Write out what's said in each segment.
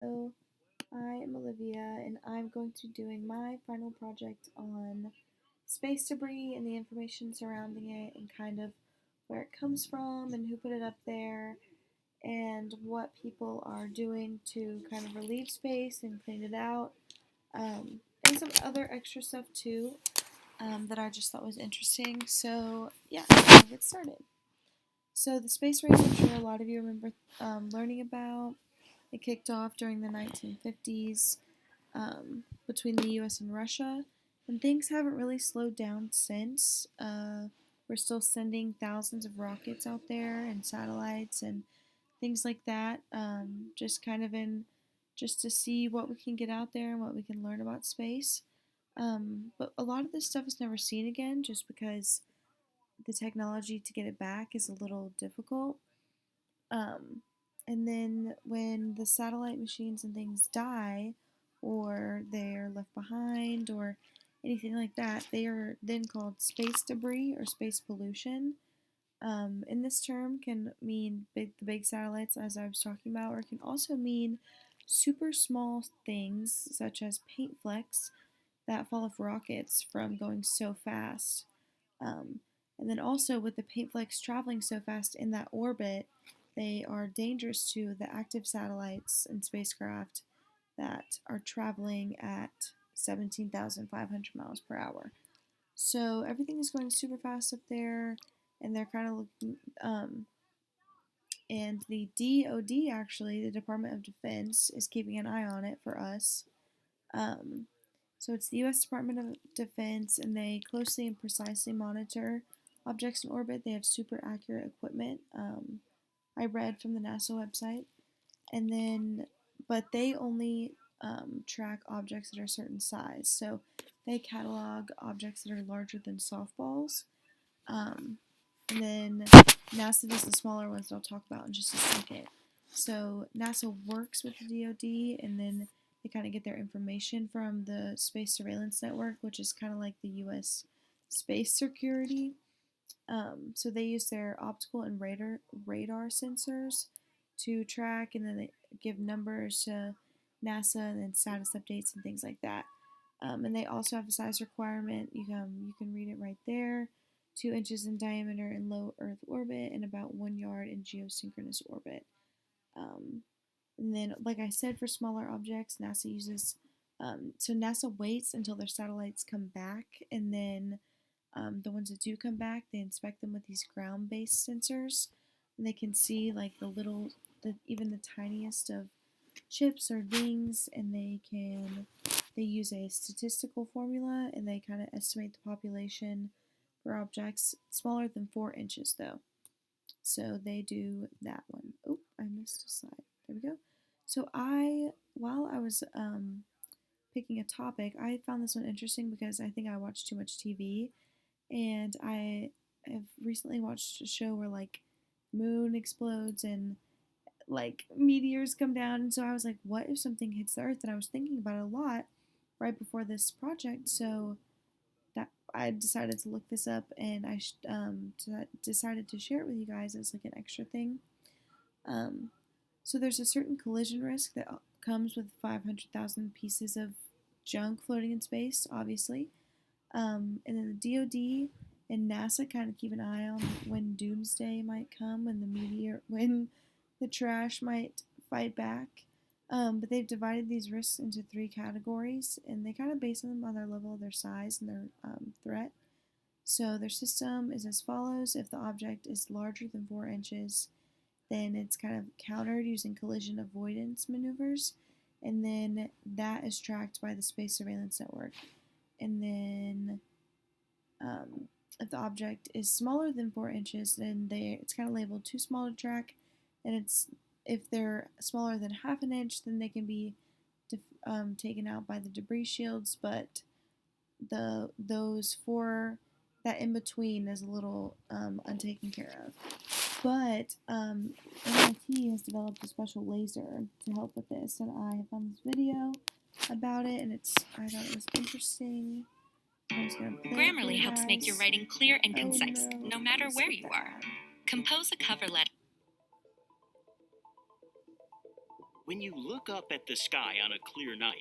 So, I am Olivia, and I'm going to be doing my final project on space debris and the information surrounding it, and kind of where it comes from, and who put it up there, and what people are doing to kind of relieve space and clean it out, and some other extra stuff too that I just thought was interesting. So, yeah, I'll get started. So, the space race, I'm sure a lot of you remember learning about. It kicked off during the 1950s between the US and Russia, and things haven't really slowed down since. We're still sending thousands of rockets out there and satellites and things like that, just kind of in just to see what we can get out there and what we can learn about space. But a lot of this stuff is never seen again just because the technology to get it back is a little difficult. Um, and then when the satellite machines and things die, or they're left behind, or anything like that, they are then called space debris or space pollution. And this term can mean the big satellites, as I was talking about, or it can also mean super small things such as paint flecks that fall off rockets from going so fast. Um, and then also with the paint flecks traveling so fast in that orbit, they are dangerous to the active satellites and spacecraft that are traveling at 17,500 miles per hour. So everything is going super fast up there, and they're kind of looking. And the DoD, actually, the Department of Defense, is keeping an eye on it for us. Um, so it's the U.S. Department of Defense, and they closely and precisely monitor objects in orbit. They have super accurate equipment. I read from the NASA website, and then, but they only track objects that are a certain size. So they catalog objects that are larger than softballs. Um, and then NASA does the smaller ones that I'll talk about in just a second. So NASA works with the DoD, and then they kind of get their information from the Space Surveillance Network, which is kind of like the U.S. space security. So they use their optical and radar sensors to track, and then they give numbers to NASA and then status updates and things like that. And they also have a size requirement. You can read it right there. 2 inches in diameter in low Earth orbit and about 1 yard in geosynchronous orbit. Um, and then, like I said, for smaller objects, NASA uses. So NASA waits until their satellites come back, and then the ones that do come back, they inspect them with these ground-based sensors, and they can see like even the tiniest of chips or dings, and they use a statistical formula, and they kind of estimate the population for objects smaller than 4 inches, though. So they do that one. Oh, I missed a slide. There we go. So while I was picking a topic, I found this one interesting because I think I watched too much TV, and I have recently watched a show where like moon explodes and like meteors come down, and so I was like, what if something hits the earth? And I was thinking about it a lot right before this project, so that I decided to look this up, and decided to share it with you guys as like an extra thing. um, so there's a certain collision risk that comes with 500,000 pieces of junk floating in space, obviously. And then the DoD and NASA kind of keep an eye on when doomsday might come, when the trash might fight back. But they've divided these risks into three categories, and they kind of base them on their level, their size, and their threat. So their system is as follows: if the object is larger than 4 inches, then it's kind of countered using collision avoidance maneuvers, and then that is tracked by the Space Surveillance Network. And then if the object is smaller than 4 inches, then it's kind of labeled too small to track. And if they're smaller than half an inch, then they can be taken out by the debris shields. But those four that in between is a little untaken care of. But MIT has developed a special laser to help with this, and I have found this video about it, and I thought it was interesting. I'm just gonna play it for Grammarly you helps make your guys. writing clear and Oh concise, no matter let's where skip you that are. ad. Compose a cover letter. When you look up at the sky on a clear night,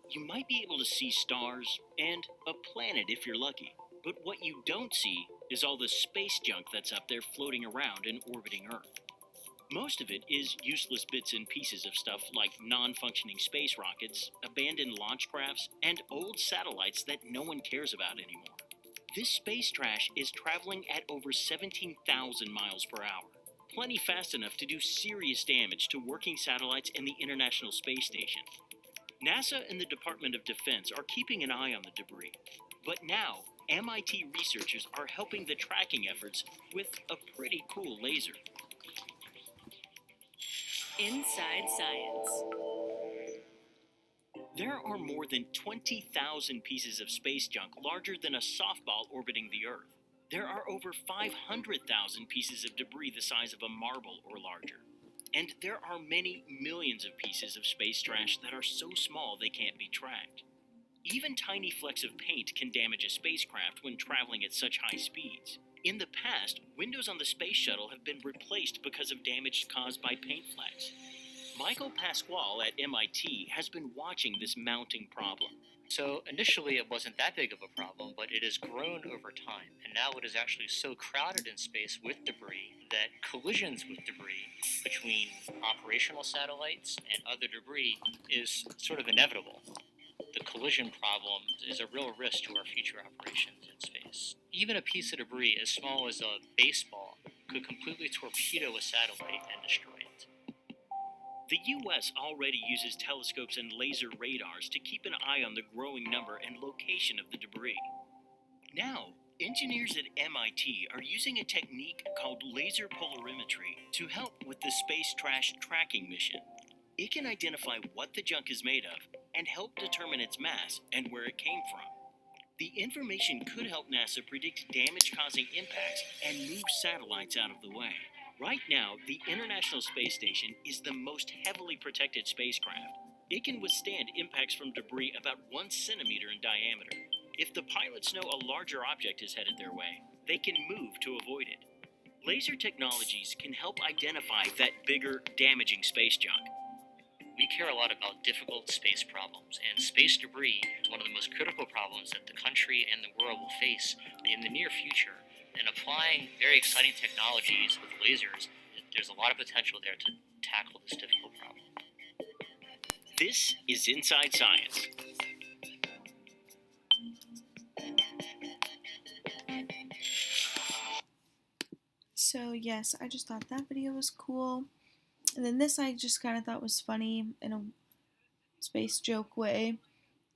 you might be able to see stars and a planet if you're lucky. But what you don't see is all the space junk that's up there floating around and orbiting Earth. Most of it is useless bits and pieces of stuff like non functioning space rockets, abandoned launch crafts, and old satellites that no one cares about anymore. This space trash is traveling at over 17,000 miles per hour, plenty fast enough to do serious damage to working satellites and the International Space Station. NASA and the Department of Defense are keeping an eye on the debris, but now MIT researchers are helping the tracking efforts with a pretty cool laser. Inside Science. There are more than 20,000 pieces of space junk larger than a softball orbiting the Earth. There are over 500,000 pieces of debris the size of a marble or larger. And there are many millions of pieces of space trash that are so small they can't be tracked. Even tiny flecks of paint can damage a spacecraft when traveling at such high speeds. In the past, windows on the space shuttle have been replaced because of damage caused by paint flecks. Michael Pasquale at MIT has been watching this mounting problem. So initially it wasn't that big of a problem, but it has grown over time, and now it is actually so crowded in space with debris that collisions with debris between operational satellites and other debris is sort of inevitable. The collision problem is a real risk to our future operations in space. Even a piece of debris as small as a baseball could completely torpedo a satellite and destroy it. The US already uses telescopes and laser radars to keep an eye on the growing number and location of the debris. Now, engineers at MIT are using a technique called laser polarimetry to help with the space trash tracking mission. It can identify what the junk is made of and help determine its mass and where it came from. The information could help NASA predict damage causing impacts and move satellites out of the way. Right now, the International Space Station is the most heavily protected spacecraft. It can withstand impacts from debris about 1 centimeter in diameter. If the pilots know a larger object is headed their way, they can move to avoid it. Laser technologies can help identify that bigger, damaging space junk. We care a lot about difficult space problems, and space debris is one of the most critical problems that the country and the world will face in the near future. And applying very exciting technologies with lasers, there's a lot of potential there to tackle this difficult problem. This is Inside Science. So yes, I just thought that video was cool. And then this I just kind of thought was funny in a space joke way,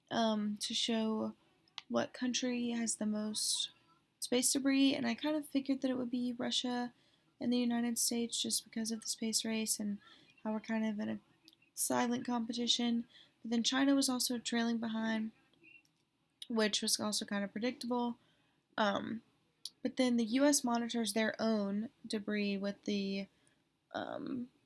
to show what country has the most space debris. And I kind of figured that it would be Russia and the United States just because of the space race and how we're kind of in a silent competition. But then China was also trailing behind, which was also kind of predictable. But then the U.S. monitors their own debris with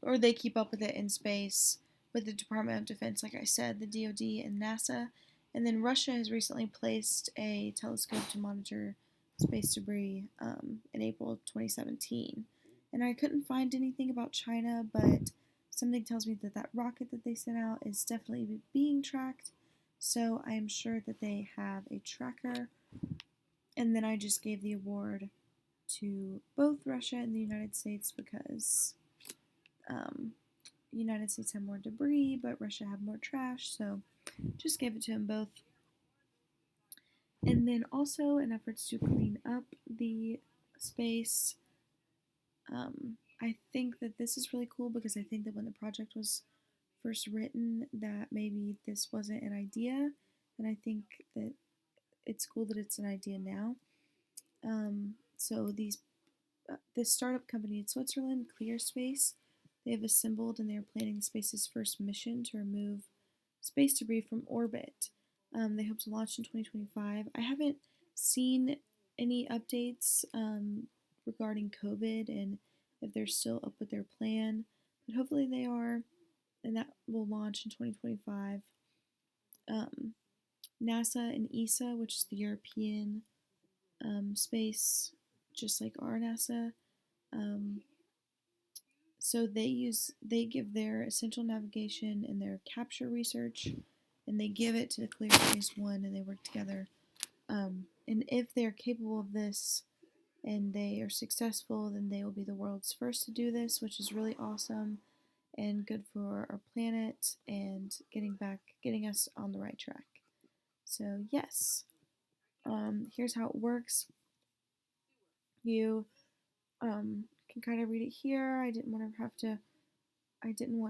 or they keep up with it in space with the Department of Defense, like I said, the DoD and NASA. And then Russia has recently placed a telescope to monitor space debris in April 2017. And I couldn't find anything about China, but something tells me that that rocket that they sent out is definitely being tracked. So I am sure that they have a tracker. And then I just gave the award to both Russia and the United States because the United States had more debris, but Russia had more trash, so just gave it to them both. And then also, in efforts to clean up the space, I think that this is really cool because I think that when the project was first written, that maybe this wasn't an idea, and I think that it's cool that it's an idea now. So this startup company in Switzerland, ClearSpace, they have assembled and they are planning the space's first mission to remove space debris from orbit. They hope to launch in 2025. I haven't seen any updates regarding COVID and if they're still up with their plan, but hopefully they are, and that will launch in 2025. NASA and ESA, which is the European space, just like our NASA, So they give their essential navigation and their capture research, and they give it to the Clear Space One, and they work together. And if they're capable of this and they are successful, then they will be the world's first to do this, which is really awesome and good for our planet and getting us on the right track. So yes, here's how it works. You can kind of read it here. I didn't want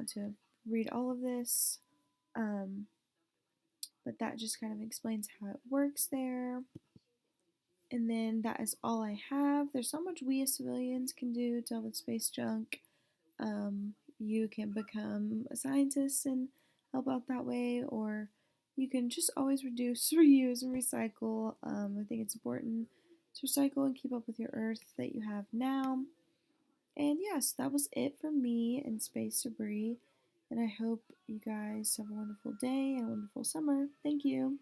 to read all of this, um, but that just kind of explains how it works there. And then that is all I have. There's not much we as civilians can do to help with space junk. You can become a scientist and help out that way, or you can just always reduce, reuse, and recycle. I think it's important to recycle and keep up with your Earth that you have now. And yes, that was it for me and space debris. And I hope you guys have a wonderful day and a wonderful summer. Thank you.